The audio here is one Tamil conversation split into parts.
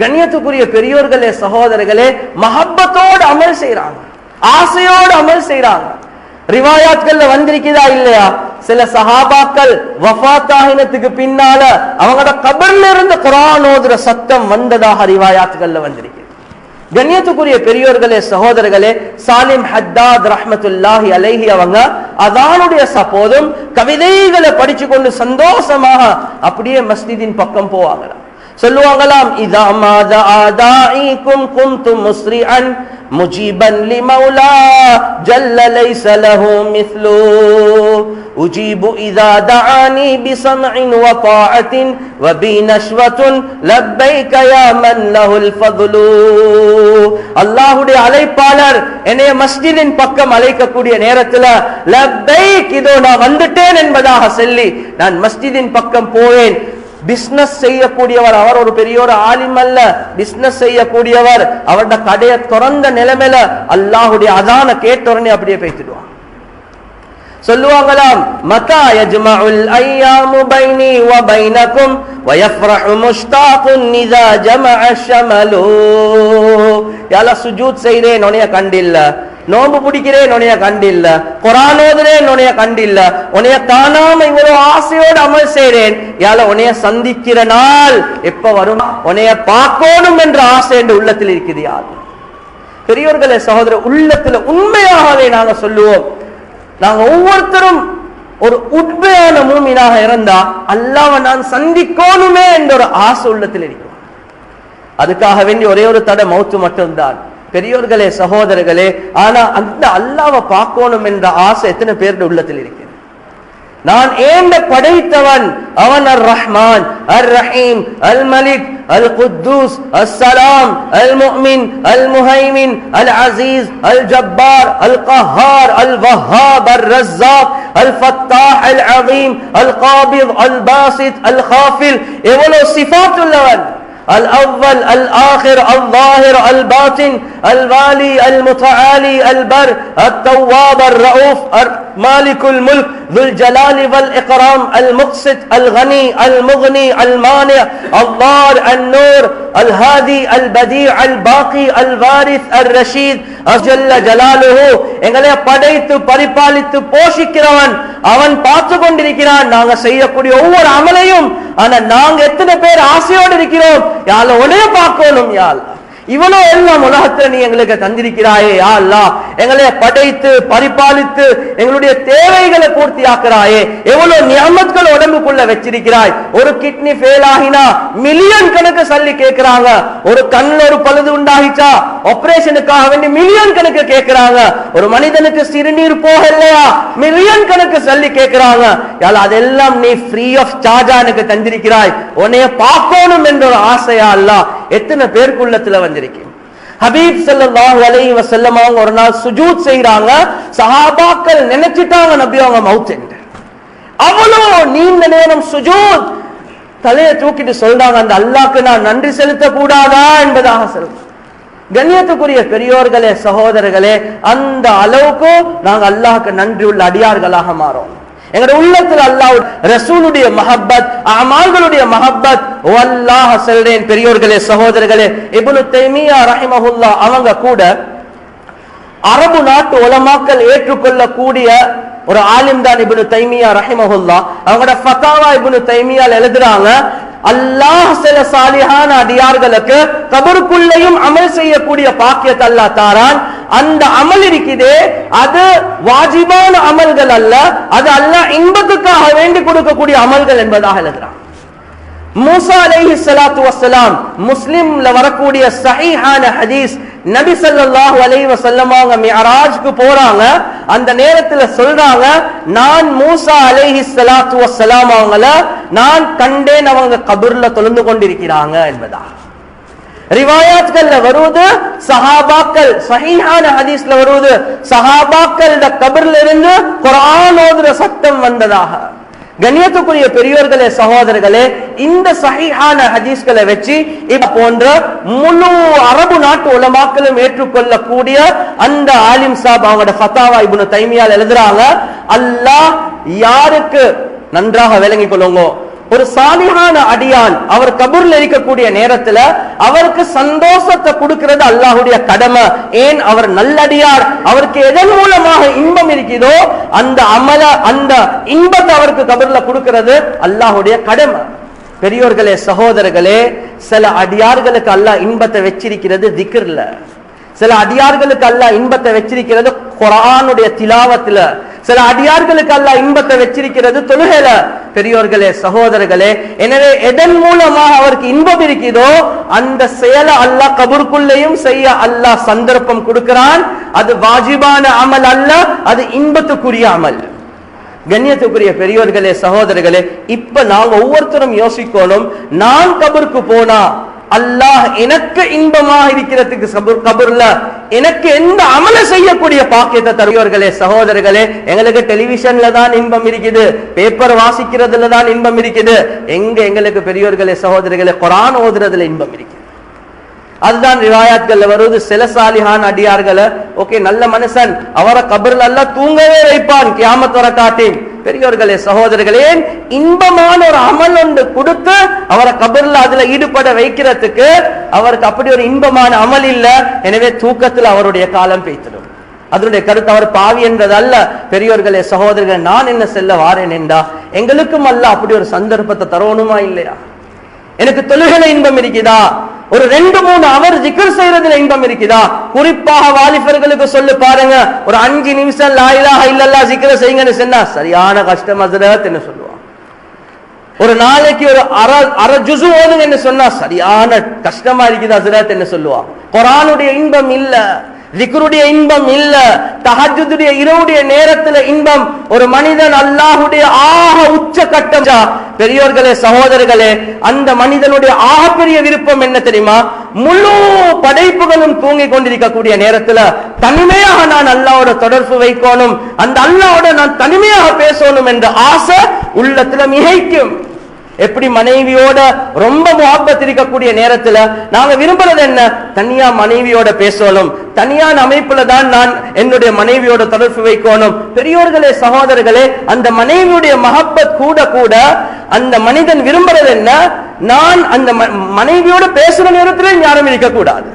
கண்ணியத்துக்குரிய பெரியோர்களே சகோதரர்களே, மஹப்பத்தோடு அமல் செய்யறாங்க, ஆசையோடு அமல் செய்யறாங்க. ரிவாயாத்கள்ல வந்திருக்குதா இல்லையா? சில சஹாபாக்கள் வஃபாத்தாகினத்துக்கு பின்னால அவங்களோட கபர்ல இருந்து குர்ஆன் ஓதுற சத்தம் வந்ததாக ரிவாயாத்கள்ல வந்திருக்கு. கண்ணியத்துக்குரிய பெரியோர்களே சகோதரர்களே, சாலிம் ஹத்தாத் ரஹ்மத்துல்லாஹி அலைஹி அவங்க அதானுடைய சப்போதும் கவிதைகளை படிச்சு கொண்டு சந்தோஷமாக அப்படியே மஸ்ஜிதின் பக்கம் போவாங்களாம். சொல்லுவாங்களாம், இதா மாதா ஆதாஇக்கும் குன்தும் முஸ்ரிஅன் முஜீபன் லிமௌலா ஜல்ல லைஸ லஹு மிஸ்லு உஜீபு இதா தஆனி பிஸம்இன் வ தாஅத்தின் வ பினஷ்வத்துன் லப்பைக யா மன் லஹுல் ஃபض்லு. அல்லாஹ்வுடைய அழைப்பாளர் என்னைய மஸ்ஜிதின் பக்கம் அழைக்கக்கூடிய நேரத்துல லப்பைக், இதோ நான் வந்துட்டேன் என்பதாக சொல்லி நான் மஸ்ஜிதின் பக்கம் போவேன். பிசினஸ் செய்யக்கூடியவர், அவர் ஒரு பெரிய ஒரு ஆலிம் அல்ல, பிசினஸ் செய்யக்கூடியவர். அவருடைய கடையை திறந்த நிலைமையில அல்லாஹ்வுடைய அதான கேட்ட உடனே அப்படியே பேசிடுவாங்க. சொல்லுவாங்களாம், மதா யஜ்மஉல் அய்யாமு பைனி வ பைனகும் வ யஃப்ரஹு முஷ்தாகுன் இதா ஜமஅ ஷமலு. யா அல்லாஹ், சுஜூத் செய்றேன் உன்னைய கண்டில்ல, நோம்பு பிடிக்கிறேன் உன்னைய கண்டில்ல, குர்ஆன் ஓதுறேன் உன்னைய கண்டில்ல, உன்னைய காணாம இவ்வளவு ஆசையோடு அமல் செய்றேன். யால உன்னைய சந்திக்கிற நாள் எப்ப வரும், உன்னைய பார்க்கணும் என்ற ஆசை என்ற உள்ளத்தில் இருக்குது. யார் பெரியோர்களே சகோதரர், உள்ளத்துல உண்மையாகவே நாங்க சொல்லுவோம், நாங்க ஒவ்வொருத்தரும் ஒரு உண்மையான மூமினாக இருந்தா அல்லாஹ்வை நான் சந்திக்கணுமே என்ற ஒரு ஆசை உள்ளத்தில் இருக்கும். அதுக்காக வேண்டி ஒரே ஒரு தடை மௌத்து மட்டும்தான் பெரியோர்களே சகோதரர்களே. ஆனா அந்த அல்லாஹ்வை பார்க்கணும் என்ற ஆசை எத்தனை பேருடைய உள்ளத்தில் இருக்கு? நான் ஏண்ட படைத்தவன் அவன் அர் ரஹ்மான் அர் ரஹீம் அல் மலிக் அல் குத்தூஸ் அஸ்ஸலாம் அல் முஃமின் அல் முஹைமின் அல் அஸீஸ் அல் ஜப்பார் அல் கஹார் அல் வஹ்ஹாப் அர் ரஸாக் அல் ஃபத்தாஹ் அல் அஸீம் அல் காபித் அல் பாசித் அல் காஃபில். எவ்வளவு சிஃபாத் உள்ளவன்! الأول الآخر الظاهر الباطن الوالي المتعالي البر التواب الرؤوف مالك الملك ذو الجلال والإكرام المقسط الغني المغني المانع الضار النور الهادي البديع الباقي الوارث الرشيد جل جلاله. எங்களை படைத்து பரிபாலித்து போஷிக்கிறவன் அவன் பார்த்து கொண்டிருக்கிறான் நாங்க செய்யக்கூடிய ஒவ்வொரு அமலையும். ஆனா நாங்க எத்தனை பேர் ஆசையோடு இருக்கிறோம், யாழ உடைய பார்க்கணும், யாழ் இவ்வளவு எல்லாம் உலகத்துல நீ எங்களுக்கு தந்திருக்கிறாயே, யா அல்லாஹ் எங்களை படைத்து பரிபாலித்து எங்களுடைய தேவைகளை பூர்த்தி ஆக்குறாயே, எவ்வளவு நியமத்கள் உடம்புக்குள்ள வச்சிருக்கிறாய். ஒரு கிட்னி ஃபெயில் ஆகினா மில்லியன் கணக்கு சல்லி கேட்கிறாங்க, ஒரு கண்ணுல ஒரு பழுது உண்டாகிச்சா ஆபரேஷனுக்காக வேண்டி மில்லியன் கணக்கு கேட்கிறாங்க, ஒரு மனிதனுக்கு சிறுநீர் போக இல்லையா மில்லியன் கணக்கு சல்லி கேட்கிறாங்க. யாழ் அதெல்லாம் நீ ஃப்ரீ ஆஃப் சார்ஜா எனக்கு தந்திருக்கிறாய், உன்னைய பார்க்கணும் என்ற ஒரு ஆசையா அல்லாஹ் எத்தனை பேருக்குள்ளத்துல வந்து ஹபீப் ஸல்லல்லாஹு அலைஹி வஸல்லம் அவங்க ஒரு நாள் சுஜூத் செய்றாங்க. சஹாபாக்கள் நினைச்சிட்டாங்க நபி அவங்க மவுத் என்று. அவ்வளவு நீண்ட நேரம் சுஜூத், தலையை தூக்கிட்டு சொல்றாங்க, அந்த அல்லாஹ்க்கு நான் நன்றி செலுத்த கூடாதா என்பதாக சொல்றாங்க. கண்ணியத்துக்குரிய பெரியோர்களே சகோதரர்களே, அந்த அளவுக்கு நாங்க அல்லாஹ்க்கு நன்றி உள்ள அடியார்களாக மாறோம். எங்களுடைய உள்ளத்தில் அல்லாஹ் ரசூலுடைய மஹப்பத், அமால்களுடைய மஹப்பத். வல்லாஹ் சொல்றேன் பெரியோர்களே சகோதரர்களே, இப்னு தைமியா ரஹிமஹுல்லாஹ் அவங்க கூட அரபு நாட்டு உலமாக்கள் ஏற்றுக்கொள்ளக்கூடிய ஒரு ஆலிம் தான் இப்னு தைமியா ரஹிமஹுல்லாஹ். அவங்களோட ஃபதாவா இப்னு தைமியால எழுதுறாங்க, அல்லாஹ் சில சாலிஹான அடியார்களுக்கு கபருக்குள்ளேயும் அமல் செய்யக்கூடிய பாக்கியத்தை அல்லாஹ் தாரான். அந்த அமல் இருக்குதே அது வாஜிபான அமல்கள் அல்ல, அது அல்லாஹ் இன்பத்துக்காக வேண்டி கொடுக்கக்கூடிய அமல்கள் என்பதாக எழுதுறான். மூசா அலைஹிஸ்ஸலாத்து வஸ்ஸலாம் முஸ்லிம்ல வரக்கூடிய சஹீஹான ஹதீஸ், நபி ஸல்லல்லாஹு அலைஹி வஸல்லம் அவங்க மிஅராஜ்க்கு போறாங்க. அந்த நேரத்துல சொல்றாங்க, நான் மூசா அலைஹிஸ்ஸலாத்து வஸ்ஸலாம் அவங்கள நான் கண்டேன், அவங்க கபர்ல தொழுந்து கொண்டிருக்கிறாங்க என்பதா ரிவாயாத்கள்ல வருவது. சஹாபாக்கள் சஹீஹான ஹதீஸ்ல வருவது, சஹாபாக்கள் கபர்ல இருந்து குர்ஆன் ஓதுற சத்தம் வந்ததாக. கண்ணியத்துக்குரிய பெரியோர்களே சகோதரர்களே, இந்த சஹீஹான ஹதீஸ்களை வச்சு இது போன்ற முழு அரபு நாட்டு உலமாக்களும் ஏற்றுக்கொள்ளக்கூடிய அந்த ஆலிம் சாப் அவங்களோட ஃபதாவா இப்னு தைமியால எழுதுறாங்க, அல்லாஹ் யாருக்கு நன்றாக விளங்கிக் கொள்ளுங்க, ஒரு சாலிஹான அடியான் அவர் கபூர்ல இருக்கக்கூடிய நேரத்துல அவருக்கு சந்தோஷத்தை கொடுக்கிறது அல்லாஹ்வுடைய கடமை. ஏன்? அவர் நல்லடியார். அவருக்கு எதன் மூலமாக இன்பம் இருக்குதோ அந்த அமல அந்த இன்பத்தை அவருக்கு கபூர்ல கொடுக்கிறது அல்லாஹ்வுடைய கடமை. பெரியோர்களே, சகோதரர்களே, சில அடியார்களுக்கு அல்லாஹ் இன்பத்தை வச்சிருக்கிறது திக்ர்ல. சில அடியார்களுக்கு அல்லாஹ் இன்பத்தை வச்சிருக்கிறது குர்ஆனுடைய திலாவத்துல. சில அடியார்களுக்கு அல்லாஹ் இன்பத்தை வச்சிருக்கிறது தொழுகையில. பெரியோர்களே, சகோதரர்களே, எனவே எதன் மூலமாக அவருக்கு இன்பம் இருக்குதோ அந்த செயலை அல்லாஹ் கபூருக்குள்ளேயும் செய்ய அல்லாஹ் சந்தர்ப்பம் கொடுக்கிறான். அது வாஜிபான அமல் அல்ல, அது இன்பத்துக்குரிய அமல். கண்ணியத்துக்குரிய பெரியோர்களே, சகோதரர்களே, இப்ப நாங்க ஒவ்வொருத்தரும் யோசிக்கணும், நான் கபருக்கு போனா அல்லாஹ் எனக்கு இன்பமாக இருக்கிறதுக்கு கபூர்ல எனக்கு எந்த அமல செய்யக்கூடிய பாக்கியத்தை தருவர்களே. சகோதரர்களே, எங்களுக்கு டெலிவிஷன்ல தான் இன்பம் இருக்குது, பேப்பர் வாசிக்கிறதுல தான் இன்பம் இருக்குது. எங்களுக்கு பெரியோர்களே, சகோதரர்களே, குர்ஆன் ஓதுறதுல இன்பம் இருக்குது. அதுதான் ரிவாயாத்கள்ல வருவது. சில சாலிஹான் அடியார்களை ஓகே நல்ல மனுஷன் அவரை கபர்ல எல்லாம் தூங்கவே வைப்பான் கியாமத் வர காட்டி. பெரியோர்களே, சகோதரர்களே, இன்பமான ஒரு அமல் ஒன்று கொடுத்து அவரை கபர்ல அதுல ஈடுபட வைக்கிறதுக்கு அவருக்கு அப்படி ஒரு இன்பமான அமல் இல்ல. எனவே தூக்கத்தில் அவருடைய காலம் பேய்த்திடும். அதனுடைய கருத்து அவர் பாவி என்றது அல்ல. பெரியோர்களே, சகோதரர்கள், நான் என்ன செல்ல வாரேன் என்றா எங்களுக்கும் அல்ல அப்படி ஒரு சந்தர்ப்பத்தை தரணுமா இல்லையா? எனக்கு தொழுகையில இன்பம் இருக்குதா? ஒரு 2-3 அவர் ஜிக்ர் செய்யறதுல இன்பம் இருக்குதா? குறிப்பாக வாலிபர்களுக்கு சொல்லு பாருங்க, ஒரு 5 நிமிஷம் லா இலாஹ இல்லல்லாஹ் ஜிக்ர் செய்யுங்கன்னு சொன்னா சரியான கஷ்டம் ஹஸ்ரத் என்ன சொல்லுவாங்க. ஒரு நாளைக்கு ஒரு அரை ஜுஸு ஓதுங்கன்னு சொன்னா சரியான கஷ்டமா இருக்குது ஹஸ்ரத் என்ன சொல்லுவாங்க. குர்ஆனுடைய இன்பம் இல்ல, திக்ருடைய இன்பம் இல்ல, தஹஜ்ஜுடைய இரவுடைய நேரத்துல இன்பம். ஒரு மனிதன் அல்லாஹ்வுடைய ஆக உச்ச கட்டம். பெரியோர்களே, சகோதரர்களே, அந்த மனிதனுடைய ஆகப்பெரிய விருப்பம் என்ன தெரியுமா? முழு படைப்புகளும் தூங்கி கொண்டிருக்கக்கூடிய நேரத்துல தனிமையாக நான் அல்லாஹ்வோட தொடர்பு வைக்கணும், அந்த அல்லாஹ்வோட நான் தனிமையாக பேசணும் என்ற ஆசை உள்ளத்துல மிகைக்கும். எப்படி மனைவியோட ரொம்ப முஹப்பத் இருக்கக்கூடிய நேரத்துல நாங்க விரும்புறது என்ன? தனியா மனைவியோட பேசணும், தனியான அமைப்புல தான் நான் என்னுடைய மனைவியோட தொடர்பு வைக்கணும். பெரியோர்களே, சகோதரர்களே, அந்த மனைவியுடைய மஹப்பத் கூட கூட அந்த மனிதன் விரும்புறது என்ன? நான் அந்த மனைவியோட பேசுற நேரத்துல யாரும் இருக்கக்கூடாது.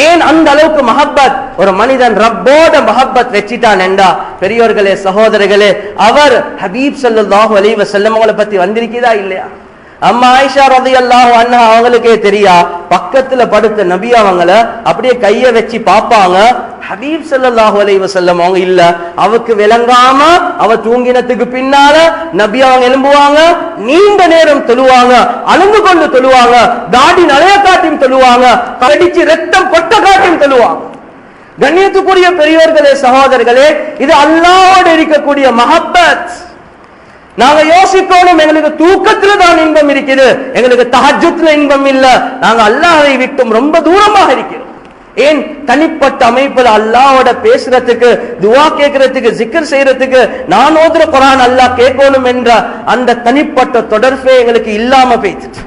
ஏன் அந்த அளவுக்கு மஹப்பத் ஒரு மனிதன் ரப்போட மஹப்பத் வெச்சிட்டான் என்றா பெரியோர்களே, சகோதரர்களே, அவர் ஹபீப் ஸல்லல்லாஹு அலைஹி வஸல்லம் அவங்களை பத்தி வந்திருக்கிறதா இல்லையா? அம்மா ஆயிஷா ரலியல்லாஹு அன்ஹா அவங்களுக்கே தெரியா, பக்கத்துல படுத்த நபி அவங்கள அப்படியே கைய வச்சு பாப்பாங்க. ஹபீப் ஸல்லல்லாஹு அலைஹி வஸல்லம் அவங்க இல்ல. அவருக்கு விளங்காம அவ தூங்கினத்துக்கு பின்னால நபி அவங்க எழும்புவாங்க, நீண்ட நேரம் தொழுவாங்க, அழுந்து கொண்டு தொழுவாங்க, தாடி நலைய காட்டியும் தொழுவாங்க, கடிச்சு ரத்தம் கொட்ட காட்டியும் தொழுவாங்க. கண்ணியத்துக்குரிய பெரியோர்களே, சகோதரர்களே, இது அல்லாஹ்வோடு இருக்கக்கூடிய மஹப்பத். நாங்க யோசிக்கணும், எங்களுக்கு தூக்கத்துல தான் இன்பம் இருக்குது, எங்களுக்கு தஹஜ்ஜுத்ல இன்பம் இல்ல. நாங்க அல்லாஹ்வை விட்டும் ரொம்ப தூரமாக இருக்கிறோம். ஏன்? தனிப்பட்ட அமைப்புல அல்லாஹ்வோட பேசுறதுக்கு, துஆ கேட்கறதுக்கு, ஜிக்ர் செய்யறதுக்கு, நான் ஓதுற குர்ஆன் அல்லாஹ் கேட்கணும் என்ற அந்த தனிப்பட்ட தொடர்பே எங்களுக்கு இல்லாம போயிடுச்சு.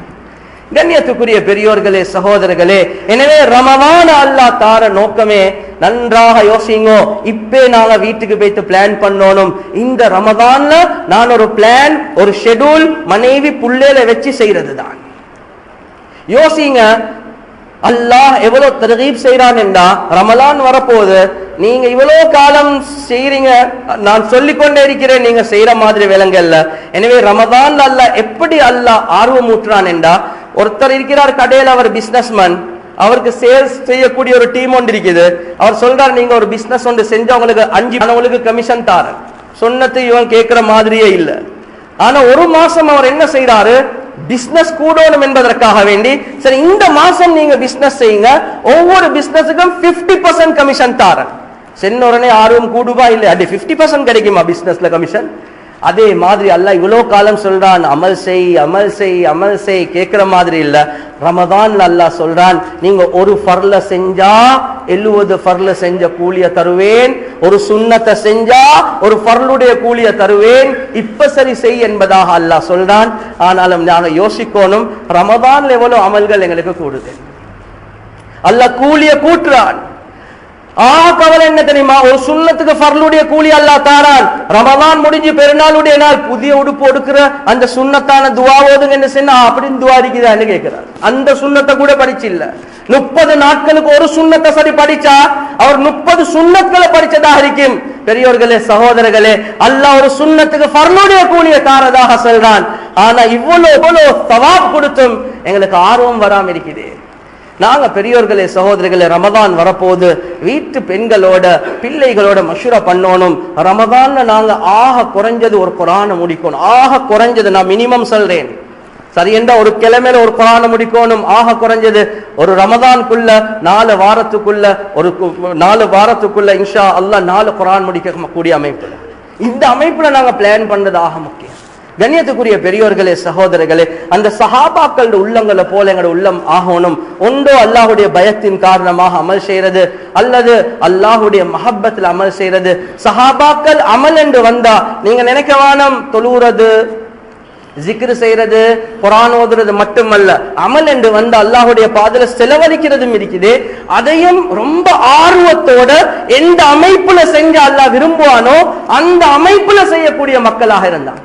கண்ணியத்துக்குரிய பெரியோர்களே, சகோதரர்களே, எனவே ரமலான அல்லாஹ் தார நோக்கமே நன்றாக யோசிங்கோ. இப்பே நாங்க வீட்டுக்கு போயிட்டு பிளான் பண்ணணும். இந்த ரமலான்ல நான் ஒரு பிளான், ஒரு ஷெட்யூல் மனைவி புள்ளையில வச்சு செய்யறது தான். யோசிங்க, அல்லாஹ் எவ்வளவு தர்கீப் செய்யறான் என்றா, ரமலான் வரப்போகுது, நீங்க இவ்வளவு காலம் செய்றீங்க, நான் சொல்லிக்கொண்டே இருக்கிறேன், நீங்க செய்யற மாதிரி விலங்கல்ல. எனவே ரமலான் அல்லாஹ் எப்படி அல்லாஹ் ஆர்வம் ஊற்றுறான் என்றா, ஒருத்தர் இருக்கிறார் கடையில், அவர் பிசினஸ்மேன், அவருக்கு சேல்ஸ் செய்யக்கூடிய ஒரு டீம் ஒன்று இருக்குது. அவர் சொல்றார், நீங்க ஒரு பிசினஸ் ஒன்று செஞ்சு அவங்களுக்கு 5 கமிஷன் தார சொன்னது இவன் கேட்கிற மாதிரியே இல்லை. ஆனா ஒரு மாசம் அவர் என்ன செய்யறாரு, பிசினஸ் கூடணும் என்பதற்காக வேண்டி, சரி இந்த மாசம் நீங்க பிசினஸ் செய்யுங்க, ஒவ்வொரு பிசினஸுக்கும் 50% கமிஷன் தாரன். சென்ன உடனே ஆர்வம் கூடுவா இல்லை? அது 50% கிடைக்குமா பிசினஸ்ல கமிஷன்? அதே மாதிரி அல்லாஹ் இவ்வளவு காலம் சொல்றான், அமல் செய் அமல் செய் அமல் செய், கேட்கிற மாதிரி இல்ல. ரமதான் அல்லாஹ் சொல்றான், நீங்க ஒரு ஃபர்ல செஞ்சா 70 ஃபர்ல செஞ்ச கூலிய தருவேன், ஒரு சுன்னத்தை செஞ்சா ஒரு ஃபர்லுடைய கூலிய தருவேன், இப்ப சரி செய் என்பதாக அல்லாஹ் சொல்றான். ஆனாலும் நாங்க யோசிக்கணும், ரமதான்ல எவ்வளவு அமல்கள் எங்களுக்கு கூடுது, அல்லாஹ் கூலிய கூட்டுறான். கவலை என்ன தெரியுமா? ஒரு சுன்னத்துக்கு ஃபர்லுடைய கூலி அல்லாஹ் தாரான். ரமலான் முடிஞ்சு பெருநாளுடைய நாள் புதிய உடுப்பு ஒடுக்கிற அந்த சுன்னத்தான துவா ஓதுங்கன்னு சொன்னா அப்படின்னு துவா இருக்குதான்னு கேட்கிறார். அந்த சுன்னத்தை கூட படிச்சு இல்ல. 30 நாட்களுக்கு ஒரு சுன்னத்தை சரி படிச்சா அவர் 30 சுன்னத்களை படிச்சதாக இருக்கும். பெரியோர்களே, சகோதரர்களே, அல்லாஹ் ஒரு சுன்னத்துக்கு ஃபர்லுடைய கூலியை தாரதாக சொல்றான். ஆனா இவ்வளவு சவாப் கொடுத்தும் எங்களுக்கு ஆர்வம் வராம இருக்குது. நாங்க பெரியோர்களே, சகோதரர்களே, ரமதான் வரப்போது வீட்டு பெண்களோட பிள்ளைகளோட மஷூரா பண்ணணும். ரமதான்ல நாங்க குறைஞ்சது ஒரு குர்ஆனை முடிக்கணும். குறைஞ்சது நான் மினிமம் சொல்றேன், சரி என்றா ஒரு கிழமையில ஒரு குர்ஆனை முடிக்கணும். குறைஞ்சது ஒரு ரமதான்குள்ள 4 வாரத்துக்குள்ள ஒரு 4 வாரத்துக்குள்ள இன்ஷா அல்லாஹ் 4 குர்ஆன் முடிக்க கூடிய அமைப்புல, இந்த அமைப்புல நாங்க பிளான் பண்றது முக்கியம். கண்ணியத்துக்குரிய பெரியோர்களே, சகோதரர்களே, அந்த சஹாபாக்கள் உள்ளங்களை போல எங்களோட உள்ளம் ஆகணும். ஒன்றோ அல்லாஹுடைய பயத்தின் காரணமாக அமல் செய்யறது, அல்லது அல்லாஹுடைய மஹப்பத்தில் அமல் செய்யறது. சஹாபாக்கள் அமல் என்று வந்தா நீங்க நினைக்க வேணும் தொழுறது, ஜிக்ர் செய்யறது, குர்ஆன் ஓதுறது மட்டுமல்ல. அமல் என்று வந்து அல்லாஹுடைய பாதையில செலவழிக்கிறதும் இருக்குது. அதையும் ரொம்ப ஆர்வத்தோட எந்த அமைப்புல செஞ்சு அல்லாஹ் விரும்புவானோ அந்த அமைப்புல செய்யக்கூடிய மக்களாக இருந்தான்.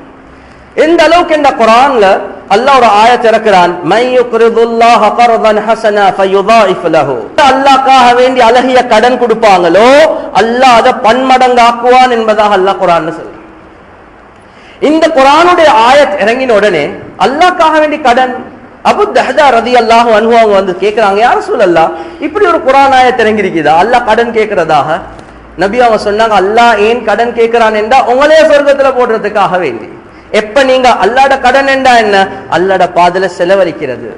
எந்த அளவுக்கு இந்த குர்ஆன்ல அல்லாஹ் ஒரு ஆயத் இறக்குறான், மையுக்ரிதுல்லாஹ கர்தன் ஹஸனா ஃபயுதாயிஃப் லஹு. அல்லாஹ்க்காக வேண்டி அழகிய கடன் கொடுப்பாங்களோ அல்லாஹ் அதை பன்மடங்காக்குவான் என்பதாக அல்லாஹ் குர்ஆன்ல சொல்றான். இந்த குர்ஆனுடைய ஆயத் இறங்கின உடனே அல்லாஹ்க்காக வேண்டி கடன், அபூ தஹ்தா ரலியல்லாஹு அன்ஹு அவங்க வந்து கேக்குறாங்க, யா ரசூலல்லாஹ், இப்படி ஒரு குர்ஆன் ஆயத் இறங்கி இருக்குதா அல்லாஹ் கடன் கேட்கிறதாக? நபி அவங்க சொன்னாங்க, அல்லாஹ் ஏன் கடன் கேட்கிறான் என்றா உங்களே சொர்க்கத்துல போடுறதுக்காக வேண்டி. எப்ப நீங்க அல்லாஹ்ட கடன் என்றா என்ன? அல்லாஹ்ட பாதையில செலவழிக்கிறது,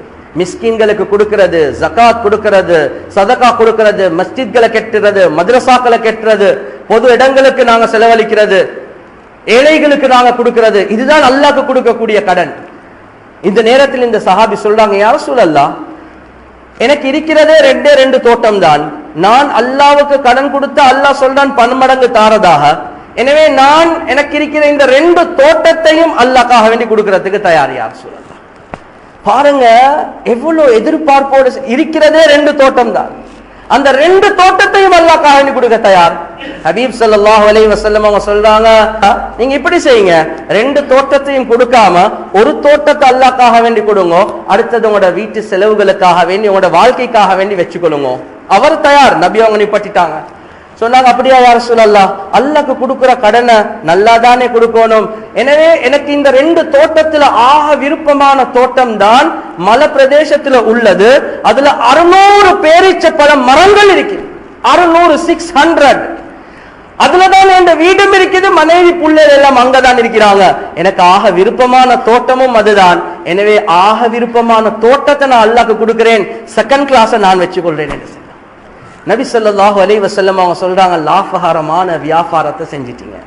மிஸ்கின்களுக்கு கொடுக்கிறது, ஜகாத் கொடுக்கிறது, சதகா கொடுக்கிறது, மஸ்ஜித்களை கெட்டுறது, மദ്രസാக்களை கெட்டுறது, பொது இடங்களுக்கு நாங்க செலவழிக்கிறது, ஏழைகளுக்கு நாங்க கொடுக்கிறது, இதுதான் அல்லாஹ்க்கு கொடுக்கக்கூடிய கடன். இந்த நேரத்தில் இந்த சஹாபி சொல்றாங்க, யா ரசூலல்லாஹ், எனக்கு இருக்கிறதே 2 தோட்டம் தான். நான் அல்லாஹ்வுக்கு கடன் கொடுத்தா அல்லாஹ் சொல்றான் 10 மடங்கு தாரதாக. எனவே நான் எனக்கு இருக்கிற இந்த 2 தோட்டத்தையும் அல்லாஹ்க்காக வேண்டி கொடுக்கிறதுக்கு தயார். யா ரசூலல்லாஹ், பாருங்க எவ்வளவு எதிர்பார்ப்போடு. இருக்கிறதே 2 தோட்டம் தான், அந்த 2 தோட்டத்தையும் அல்லாஹ்க்காக வேண்டி கொடுக்க தயார். ஹபீப் ஸல்லல்லாஹு அலைஹி வஸல்லம் அவங்க சொல்றாங்க, நீங்க இப்படி செய்யுங்க, 2 தோட்டத்தையும் கொடுக்காம ஒரு தோட்டத்தை அல்லாஹ்க்காக வேண்டி கொடுங்க, அடுத்தது உங்களோட வீட்டு செலவுகளுக்காக வேண்டி உங்களோட வாழ்க்கைக்காக வேண்டி வச்சுக்கொள்ளுங்க. அவர் தயார். நபி அவங்க நிப்பட்டிட்டாங்க. சொன்னாங்க, அப்படியா யா ரசூலல்லாஹ், அல்லாஹ்க்கு கொடுக்கிற கடனை நல்லா தானே கொடுக்கணும். எனவே எனக்கு இந்த 2 தோட்டத்துல விருப்பமான தோட்டம் தான் மலை பிரதேசத்துல உள்ளது. அதுல 600 பேரீச்சப்பழ மரங்கள் இருக்கு. 600 அதுலதான் என் வீடும் இருக்குது, மனைவி பிள்ளைகள் எல்லாம் அங்கதான் இருக்கிறாங்க. எனக்கு விருப்பமான தோட்டமும் அதுதான். எனவே விருப்பமான தோட்டத்தை நான் அல்லாஹ்க்கு கொடுக்கிறேன், செகண்ட் கிளாஸை நான் வச்சுக்கொள்றேன் என்று சொன்னாங்க. நபி ஸல்லல்லாஹு அலைஹி வஸல்லம் அவங்க சொல்றாங்க, லாபகரமான வியாபாரத்தை செஞ்சிட்டீங்க.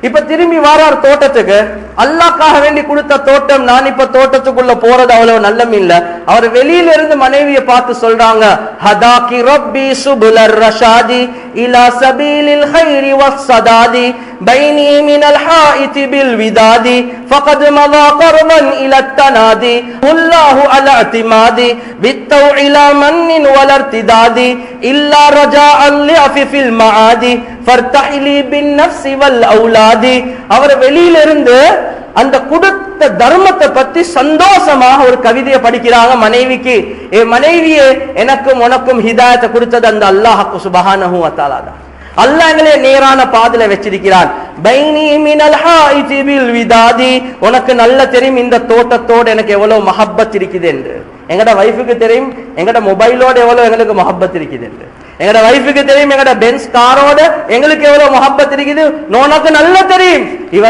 இப்ப திரும்பி வாரார் தோட்டத்துக்கு. அல்லாஹ்க்காக வேண்டி கொடுத்த தோட்டம். நான் இப்ப தோட்டத்துக்குள்ள போறது அவ்வளவு நல்லம் இல்ல. அவர் வெளியில இருந்து மனைவியை பார்த்து சொல்றாங்க, ஹதாகி ரப்பி சுபுலர் ரஷாதி இலா சபீலில் கைரி வஸ்ஸதாதி பைனி மினல் ஹாயிதி பில் விதாதி ஃபகத் மதா கர்மன் இலா தனாதி அல்லாஹு அலா இத்திமாதி பித்தௌ இலா மன்னின் வலர்திதாதி இல்லா ரஜாஅன் லிஅஃபில் மஆதி ஃபர்தஹிலி பின் நஃப்ஸி வல் அவுலாதி. அவர் வெளியில இருந்து அந்த கொடுத்த தர்மத்தை பத்தி சந்தோஷமாக ஒரு கவிதையை படிக்கிறாங்க மனைவிக்கு. மனைவியே, எனக்கும் உனக்கும் ஹிதாயத்தை கொடுத்தது அந்த அல்லாஹ் சுப்ஹானஹு வ தஆலா தான். அல்லாஹ் எங்களை நேரான பாதையில வச்சிருக்கிறான். பைனி மினல் ஹாயிதி பில் விதாதி, உனக்கு நல்ல தெரியும் இந்த தோட்டத்தோடு எனக்கு எவ்வளவு மஹப்பத் இருக்குது என்று. எங்கட வைஃபுக்கு தெரியும் எங்கட மொபைலோட எவ்வளவு எங்களுக்கு மஹப்பத் இருக்குது என்று. எங்கட வைஃபுக்கு தெரியும் எங்கட பென்ஸ் காரோட எங்களுக்கு எவ்வளவு மஹப்பத் இருக்குது. உனக்கு நல்ல தெரியும் இவர்